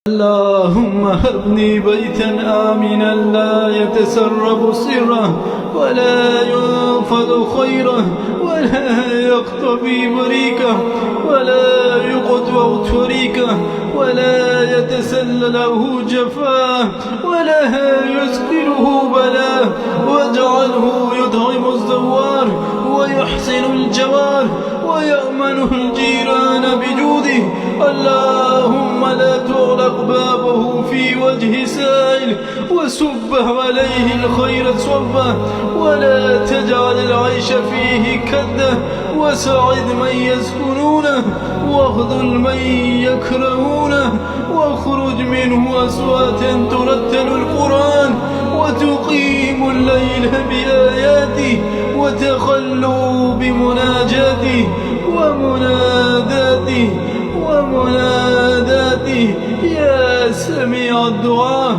اللهم هبني بيتا آمنا لا يتسرب سره ولا ينفذ خيره ولا يقتضي بريكه ولا يقطع تريكه ولا يتسلله جفاه ولا يسكنه بلاه واجعله يدعم الزوار ويحسن الجوار ويأمنه الجيران بجوده. اللهم لا تغلق بابه في وجه سائل وسبه عليه الخير صبه ولا تجعل العيش فيه كده وسعد من يسكنونه واخذل من يكرهونه واخرج منه أصواتا ترتل القرآن وتقيم الليل بآياته وتخلوا بمناجاته ومناداته يا سميع الدعاء.